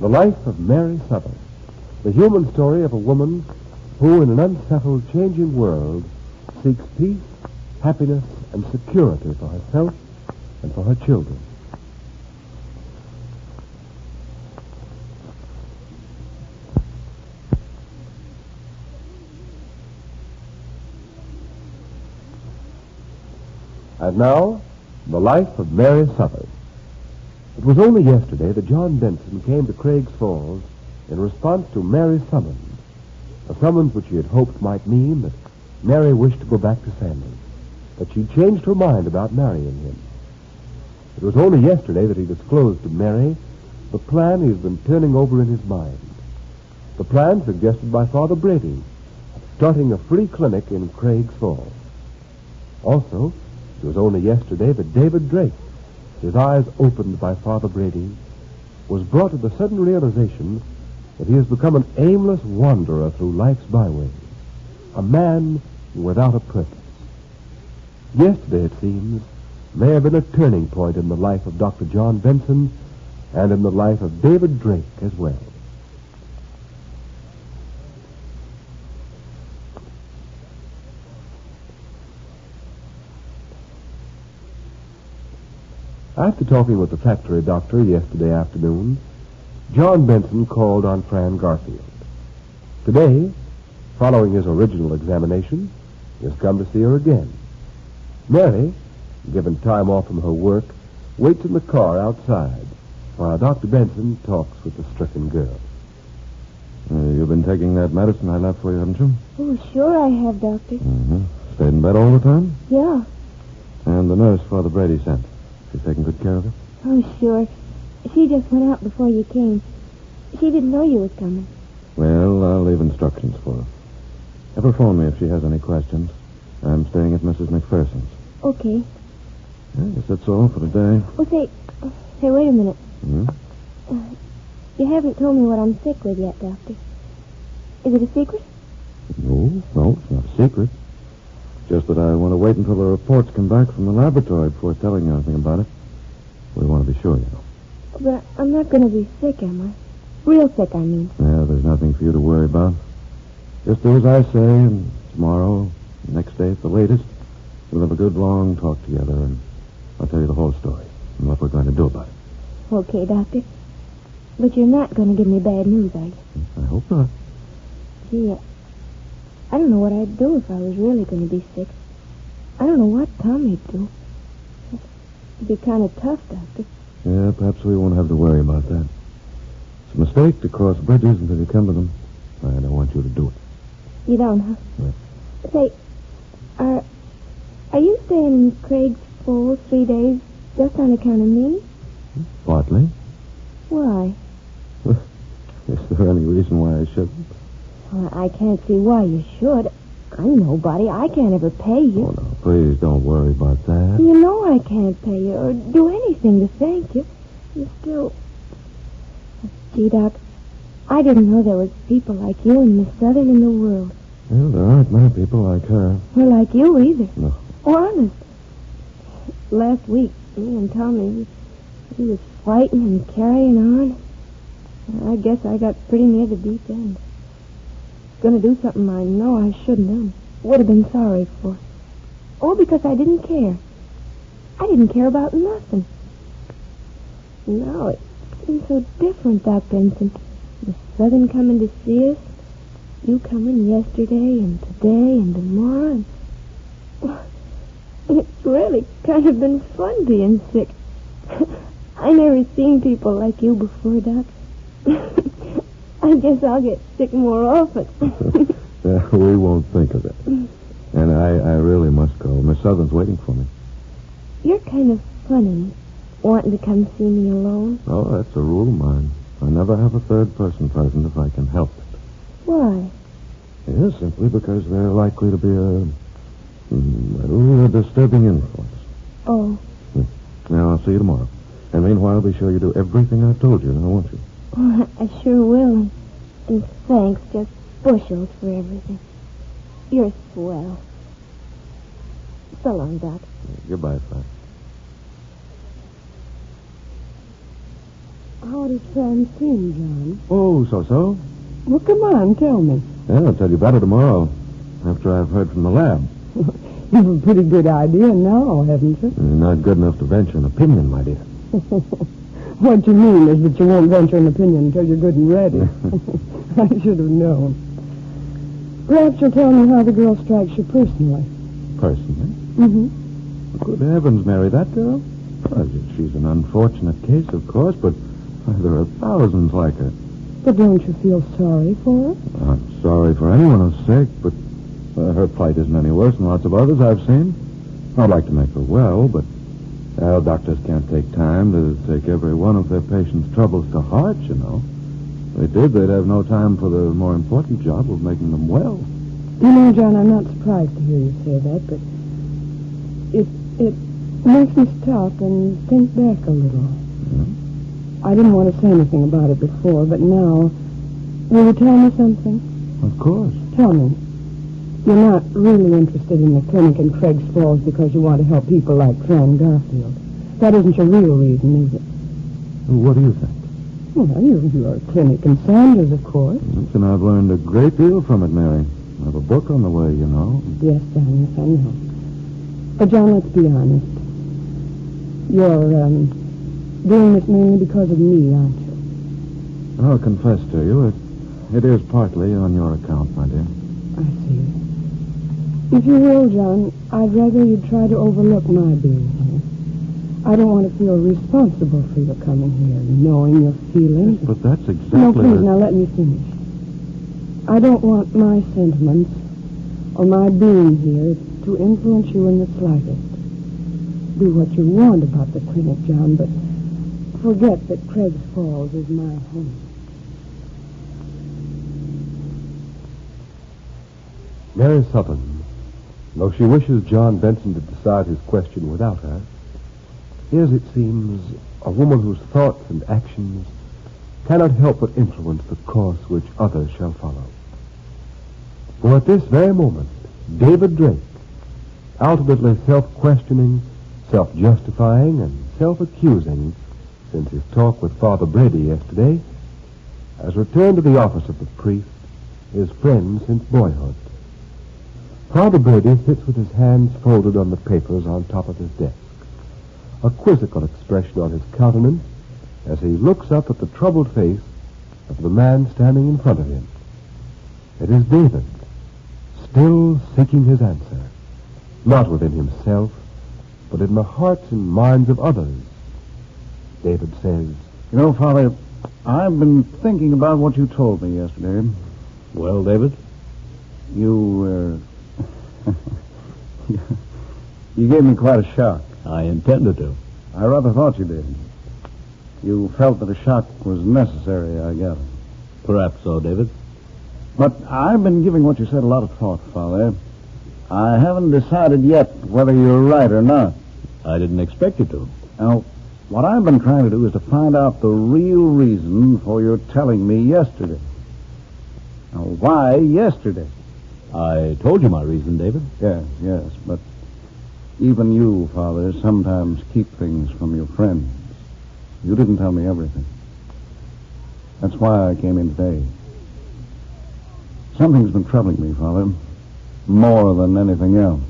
The life of Mary Sothern, the human story of a woman who, in an unsettled, changing world, seeks peace, happiness, and security for herself and for her children. And now, the life of Mary Sothern. It was only yesterday that John Benson came to Craig's Falls in response to Mary's summons, a summons which he had hoped might mean that Mary wished to go back to Sandy, that she'd changed her mind about marrying him. It was only yesterday that he disclosed to Mary the plan he has been turning over in his mind, the plan suggested by Father Brady, starting a free clinic in Craig's Falls. Also, it was only yesterday that David Drake, his eyes opened by Father Brady, was brought to the sudden realization that he has become an aimless wanderer through life's byways, a man without a purpose. Yesterday, it seems, may have been a turning point in the life of Dr. John Benson and in the life of David Drake as well. After talking with the factory doctor yesterday afternoon, John Benson called on Fran Garfield. Today, following his original examination, he has come to see her again. Mary, given time off from her work, waits in the car outside while Dr. Benson talks with the stricken girl. You've been taking that medicine I left for you, haven't you? Oh, sure I have, Doctor. Mm-hmm. Stayed in bed all the time? Yeah. And the nurse Father Brady sent. She's taking good care of her? Oh, sure. She just went out before you came. She didn't know you was coming. Well, I'll leave instructions for her. Have her phone me if she has any questions. I'm staying at Mrs. McPherson's. Okay. I guess that's all for today. Oh, say, wait a minute. Hmm? You haven't told me what I'm sick with yet, Doctor. Is it a secret? No, it's not a secret. Just that I want to wait until the reports come back from the laboratory before telling you anything about it. We want to be sure, you know. But I'm not going to be sick, am I? Real sick, I mean. Yeah, there's nothing for you to worry about. Just do as I say, and tomorrow, next day at the latest, we'll have a good long talk together, and I'll tell you the whole story and what we're going to do about it. Okay, Doctor. But you're not going to give me bad news, are you? I hope not. Gee, I don't know what I'd do if I was really going to be sick. I don't know what Tommy'd do. It'd be kind of tough, Doctor. Yeah, perhaps we won't have to worry about that. It's a mistake to cross bridges until you come to them. I don't want you to do it. You don't, huh? Yeah. Say, are you staying in Craig's Falls 3 days just on account of me? Partly. Why? Is there any reason why I shouldn't? Well, I can't see why you should. I'm nobody. I can't ever pay you. Oh, no, please don't worry about that. You know I can't pay you or do anything to thank you. You still... Gee, Doc, I didn't know there was people like you and Miss Sothern in the world. Well, there aren't many people like her. Or like you either. No. Honest. Last week, me and Tommy, he was fighting and carrying on. I guess I got pretty near the deep end. Going to do something I know I shouldn't have. Would have been sorry for. All because I didn't care. I didn't care about nothing. Now it seems so different, Doc Benson. Miss Southern coming to see us. You coming yesterday and today and tomorrow. And... It's really kind of been fun being sick. I never seen people like you before, Doc. I guess I'll get sick more often. Yeah, we won't think of it. And I really must go. Miss Southern's waiting for me. You're kind of funny, wanting to come see me alone. Oh, that's a rule of mine. I never have a third person present if I can help it. Why? Yes, simply because they're likely to be a disturbing influence. Oh. Now, I'll see you tomorrow. And meanwhile, be sure you do everything I've told you, now, won't you? Oh, I sure will. And thanks, just bushels for everything. You're swell. So long, Doc. Goodbye, Frank. How does Fran seem, John? Oh, so? Well, come on, tell me. Yeah, I'll tell you about it tomorrow, after I've heard from the lab. You've a pretty good idea now, haven't you? Not good enough to venture an opinion, my dear. What you mean is that you won't venture an opinion until you're good and ready. I should have known. Perhaps you'll tell me how the girl strikes you personally. Personally? Mm-hmm. Good heavens, Mary, that girl? Well, she's an unfortunate case, of course, but there are thousands like her. But don't you feel sorry for her? I'm sorry for anyone who's sick, but her plight isn't any worse than lots of others I've seen. I'd like to make her well, but doctors can't take time to take every one of their patients' troubles to heart, you know. If they did, they'd have no time for the more important job of making them well. You know, John, I'm not surprised to hear you say that, but it makes me stop and think back a little. Yeah. I didn't want to say anything about it before, but now, will you tell me something? Of course. Tell me. You're not really interested in the clinic in Craig's Falls because you want to help people like Fran Garfield. That isn't your real reason, is it? What do you think? Well, you're a clinic in Sanders, of course. And I've learned a great deal from it, Mary. I have a book on the way, you know. Yes, John, yes, I know. But, John, let's be honest. You're, doing this mainly because of me, aren't you? I'll confess to you, it is partly on your account, my dear. I see. If you will, John, I'd rather you'd try to overlook my being here. I don't want to feel responsible for your coming here, knowing your feelings. But that's exactly... No, please, now let me finish. I don't want my sentiments or my being here to influence you in the slightest. Do what you want about the clinic, John, but forget that Craig's Falls is my home. Mary Sothern, though she wishes John Benson to decide his question without her, is, it seems, a woman whose thoughts and actions cannot help but influence the course which others shall follow. For at this very moment, David Drake, ultimately self-questioning, self-justifying, and self-accusing since his talk with Father Brady yesterday, has returned to the office of the priest, his friend since boyhood. Father Brady sits with his hands folded on the papers on top of his desk, a quizzical expression on his countenance as he looks up at the troubled face of the man standing in front of him. It is David, still seeking his answer, not within himself, but in the hearts and minds of others. David says, You know, Father, I've been thinking about what you told me yesterday. Well, David? You gave me quite a shock. I intended to. I rather thought you did. You felt that a shock was necessary, I gather. Perhaps so, David. But I've been giving what you said a lot of thought, Father. I haven't decided yet whether you're right or not. I didn't expect you to. Now, what I've been trying to do is to find out the real reason for your telling me yesterday. Now, why yesterday? I told you my reason, David. Yes, but even you, Father, sometimes keep things from your friends. You didn't tell me everything. That's why I came in today. Something's been troubling me, Father, more than anything else.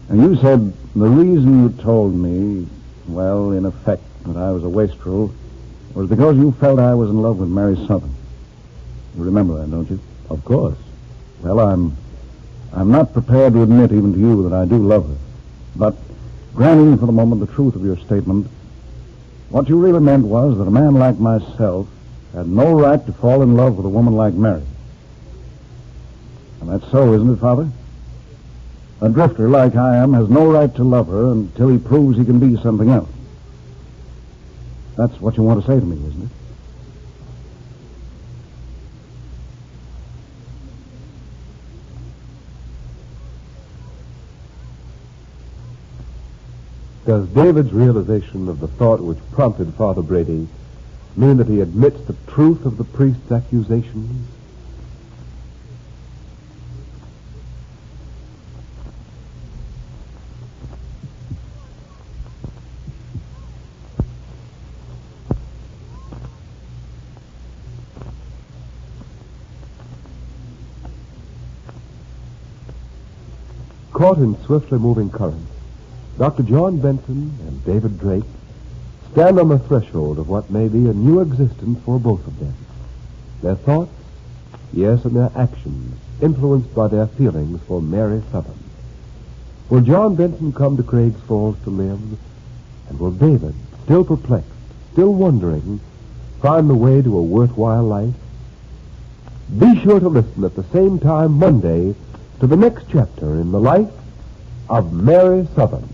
And you said the reason you told me, well, in effect, that I was a wastrel, was because you felt I was in love with Mary Sothern. You remember that, don't you? Of course. Well, I'm not prepared to admit even to you that I do love her. But granting for the moment the truth of your statement, what you really meant was that a man like myself had no right to fall in love with a woman like Mary. And that's so, isn't it, Father? A drifter like I am has no right to love her until he proves he can be something else. That's what you want to say to me, isn't it? Does David's realization of the thought which prompted Father Brady mean that he admits the truth of the priest's accusations? Caught in swiftly moving currents, Dr. John Benson and David Drake stand on the threshold of what may be a new existence for both of them. Their thoughts, yes, and their actions, influenced by their feelings for Mary Sothern. Will John Benson come to Craig's Falls to live? And will David, still perplexed, still wondering, find the way to a worthwhile life? Be sure to listen at the same time Monday to the next chapter in the life of Mary Sothern.